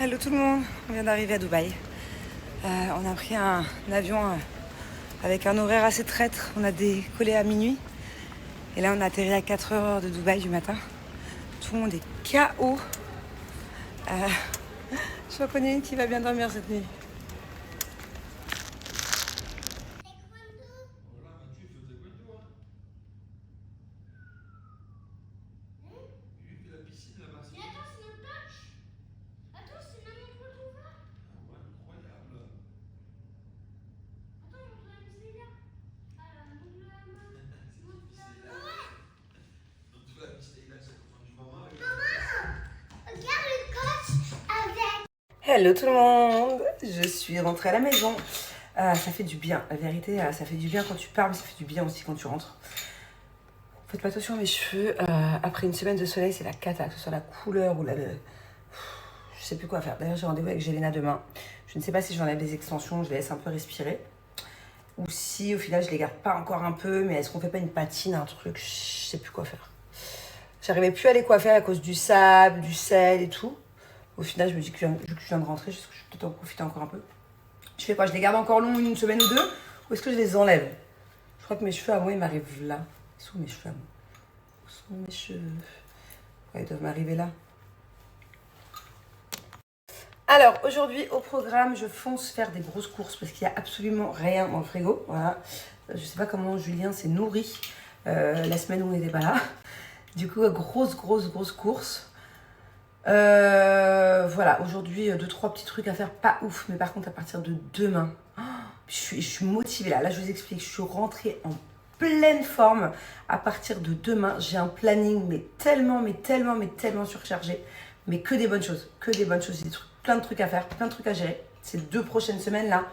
Hello tout le monde, on vient d'arriver à Dubaï. On a pris un avion avec un horaire assez traître. On a décollé à minuit. Et là on a atterri à 4h de Dubaï du matin. Tout le monde est KO. Je reconnais une qui va bien dormir cette nuit. Hello tout le monde, je suis rentrée à la maison. Ça fait du bien, la vérité, ça fait du bien quand tu pars, mais ça fait du bien aussi quand tu rentres. Faites pas attention à mes cheveux, après une semaine de soleil, c'est la cata, que ce soit la couleur ou je sais plus quoi faire. D'ailleurs, j'ai rendez-vous avec Jelena demain. Je ne sais pas si j'enlève les extensions, je les laisse un peu respirer. Ou si au final je les garde pas encore un peu, mais est-ce qu'on fait pas une patine, un truc, je sais plus quoi faire. J'arrivais plus à les coiffer à cause du sable, du sel et tout. Au final, je me dis que vu que je viens de rentrer, je vais peut-être en profiter encore un peu. Je fais quoi? Je les garde encore longs une semaine ou deux? Ou est-ce que je les enlève? Je crois que mes cheveux à moi, ils m'arrivent là. Ils sont où mes cheveux à moi? Où sont mes cheveux? Ouais, ils doivent m'arriver là. Alors, aujourd'hui, au programme, je fonce faire des grosses courses parce qu'il n'y a absolument rien dans le frigo. Voilà. Je sais pas comment Julien s'est nourri la semaine où on n'était pas là. Du coup, grosse course. Voilà, aujourd'hui, 2-3 petits trucs à faire, pas ouf, mais par contre, à partir de demain, je suis motivée là. Là, je vous explique, je suis rentrée en pleine forme. À partir de demain, j'ai un planning, mais tellement surchargé, mais que des bonnes choses, plein de trucs à faire, plein de trucs à gérer. Ces 2 prochaines semaines là,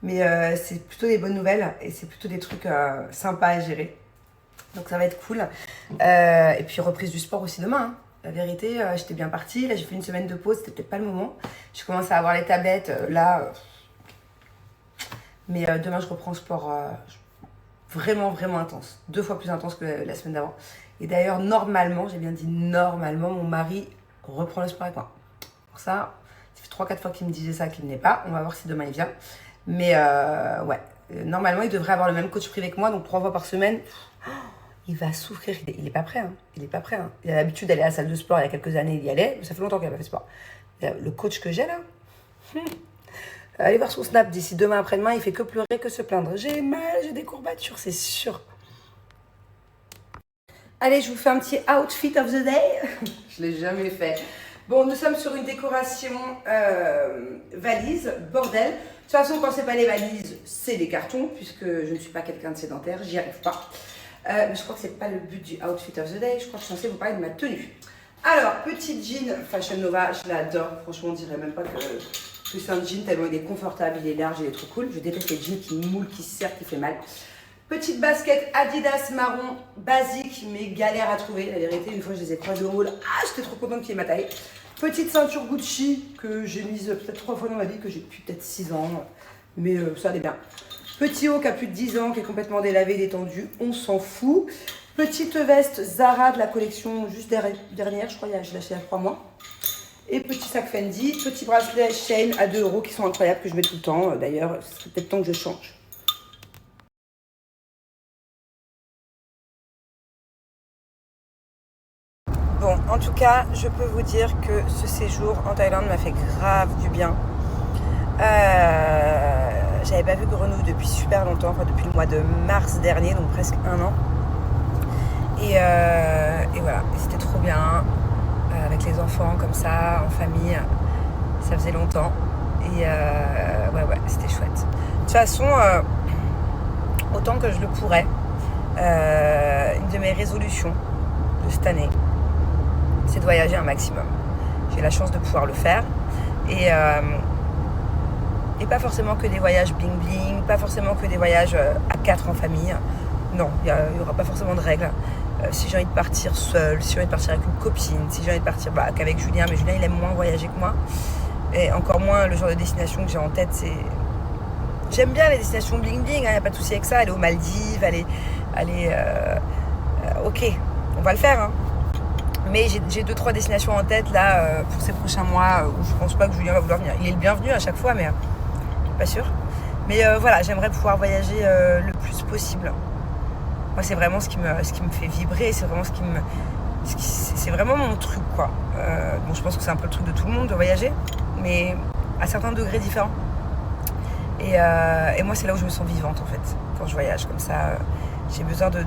mais c'est plutôt des bonnes nouvelles et c'est plutôt des trucs sympas à gérer. Donc ça va être cool. Et puis reprise du sport aussi demain. Hein. La vérité, j'étais bien partie. Là, j'ai fait une semaine de pause. C'était peut-être pas le moment. J'ai commencé à avoir les tablettes. Mais demain, je reprends le sport vraiment intense. 2 fois plus intense que la semaine d'avant. Et d'ailleurs, normalement, j'ai bien dit normalement, mon mari reprend le sport avec moi. Pour ça fait 3-4 fois qu'il me disait ça, qu'il venait pas. On va voir si demain il vient. Mais ouais, normalement, il devrait avoir le même coach privé que moi. Donc 3 fois par semaine. Il va souffrir, il n'est pas prêt, hein. Il n'est pas prêt. Hein. Il a l'habitude d'aller à la salle de sport, il y a quelques années, il y allait, mais ça fait longtemps qu'il n'a pas fait sport. Le coach que j'ai là, allez voir son snap d'ici demain après-demain, il fait que pleurer, que se plaindre. J'ai mal, j'ai des courbatures, c'est sûr. Allez, je vous fais un petit outfit of the day. Je ne l'ai jamais fait. Bon, nous sommes sur une décoration valise, bordel. De toute façon, quand c'est pas les valises, c'est des cartons, puisque je ne suis pas quelqu'un de sédentaire, j'y arrive pas. Mais je crois que c'est pas le but du outfit of the day. Je crois que je suis censée vous parler de ma tenue. Alors, petit jean Fashion Nova, je l'adore. Franchement, on dirait même pas que c'est un jean tellement il est confortable, il est large, il est trop cool. Je déteste les jeans qui moulent, qui serrent, qui fait mal. Petite basket Adidas marron, basique, mais galère à trouver. La vérité, une fois je les ai croisés au mall, j'étais trop contente qu'il y ait ma taille. Petite ceinture Gucci que j'ai mise peut-être 3 fois dans ma vie, que j'ai depuis peut-être 6 ans. Mais ça allait bien. Petit haut qui a plus de 10 ans, qui est complètement délavé, détendu, on s'en fout. Petite veste Zara de la collection juste dernière, je crois, je l'ai acheté il y a 3 mois. Et petit sac Fendi, petit bracelet Shein à 2 € qui sont incroyables, que je mets tout le temps. D'ailleurs, c'est peut-être temps que je change. Bon, en tout cas, je peux vous dire que ce séjour en Thaïlande m'a fait grave du bien. J'avais pas vu Grenouille depuis super longtemps, enfin depuis le mois de mars dernier, donc presque 1 an. Et voilà, et c'était trop bien, avec les enfants comme ça, en famille, ça faisait longtemps. Et ouais, c'était chouette. De toute façon, autant que je le pourrais, une de mes résolutions de cette année, c'est de voyager un maximum. J'ai la chance de pouvoir le faire. Et pas forcément que des voyages bling-bling, pas forcément que des voyages à 4 en famille. Non, il n'y aura pas forcément de règles. Si j'ai envie de partir seule, si j'ai envie de partir avec une copine, si j'ai envie de partir qu'avec Julien, mais Julien il aime moins voyager que moi. Et encore moins le genre de destination que j'ai en tête, c'est... J'aime bien les destinations bling-bling, il n'y a pas de souci avec ça, aller aux Maldives, ok, on va le faire. Hein. Mais j'ai 2-3 destinations en tête là pour ces prochains mois où je pense pas que Julien va vouloir venir. Il est le bienvenu à chaque fois, mais pas sûr. Mais voilà, j'aimerais pouvoir voyager le plus possible. Moi, c'est vraiment ce qui me fait vibrer, c'est vraiment c'est vraiment mon truc, quoi. Bon, je pense que c'est un peu le truc de tout le monde de voyager, mais à certains degrés différents. Et moi, c'est là où je me sens vivante, en fait, quand je voyage comme ça. J'ai besoin de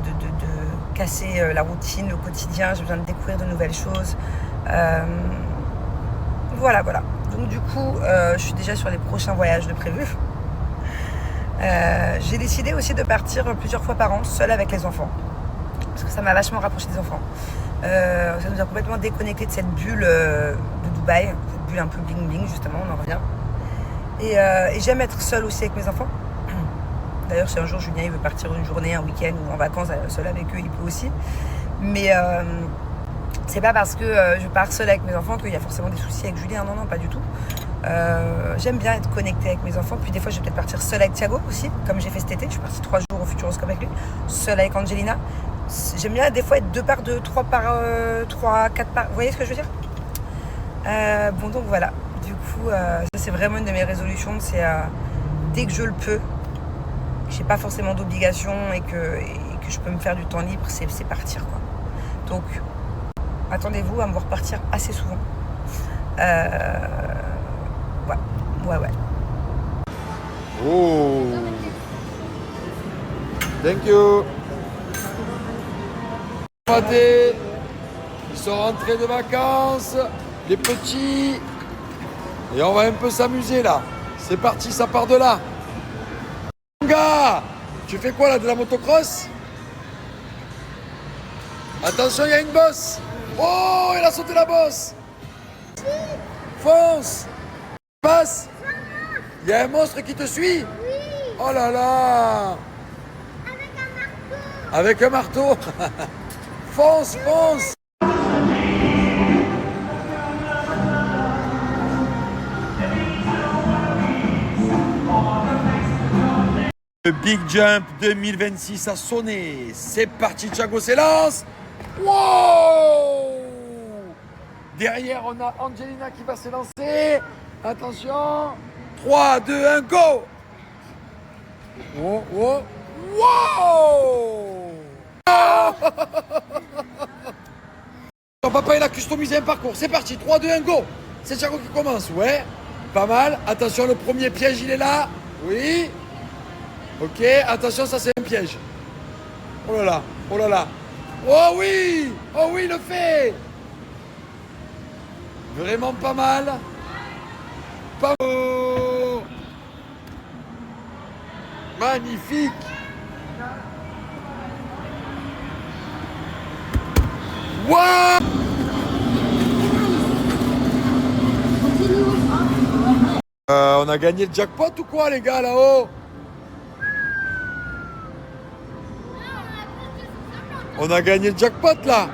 casser la routine, le quotidien. J'ai besoin de découvrir de nouvelles choses. Voilà. Donc du coup, je suis déjà sur les prochains voyages de prévus. J'ai décidé aussi de partir plusieurs fois par an, seule avec les enfants. Parce que ça m'a vachement rapproché des enfants. Ça nous a complètement déconnecté de cette bulle de Dubaï. Cette bulle un peu bling bling, justement, on en revient. Et j'aime être seule aussi avec mes enfants. D'ailleurs, si un jour Julien il veut partir une journée, un week-end ou en vacances seul avec eux, il peut aussi. Mais c'est pas parce que je pars seule avec mes enfants qu'il y a forcément des soucis avec Julien. Non, pas du tout. J'aime bien être connectée avec mes enfants. Puis des fois, je vais peut-être partir seule avec Thiago aussi, comme j'ai fait cet été. Je suis partie 3 jours au Futuroscope avec lui, seule avec Angelina. J'aime bien des fois être 2 par 2, 3 par 3, 4 par... Vous voyez ce que je veux dire? Bon, donc voilà. Du coup, ça c'est vraiment une de mes résolutions. C'est dès que je le peux, j'ai pas forcément d'obligation et que je peux me faire du temps libre, c'est partir, quoi. Donc, attendez-vous à me voir partir assez souvent. Ouais. Oh, thank you. Ils sont rentrés de vacances, les petits, et on va un peu s'amuser là. C'est parti, ça part de là. Gars, tu fais quoi là, de la motocross? Attention, il y a une bosse. Oh, il a sauté la bosse. Fonce. Passe. Il y a un monstre qui te suit. Oh là là. Avec un marteau. Fonce. Le Big Jump 2026 a sonné. C'est parti, Thiago s'élance. Wow! Derrière, on a Angelina qui va s'élancer. Attention. 3, 2, 1, go! Wow! Ton papa, il a customisé un parcours. C'est parti, 3, 2, 1, go! C'est Thiago qui commence, ouais. Pas mal. Attention, le premier piège, il est là. Oui. Ok, attention, ça c'est un piège. Oh là là. Oh oui, il le fait. Vraiment pas mal. Magnifique. Wow. On a gagné le jackpot ou quoi, les gars, là-haut? On a gagné le jackpot là.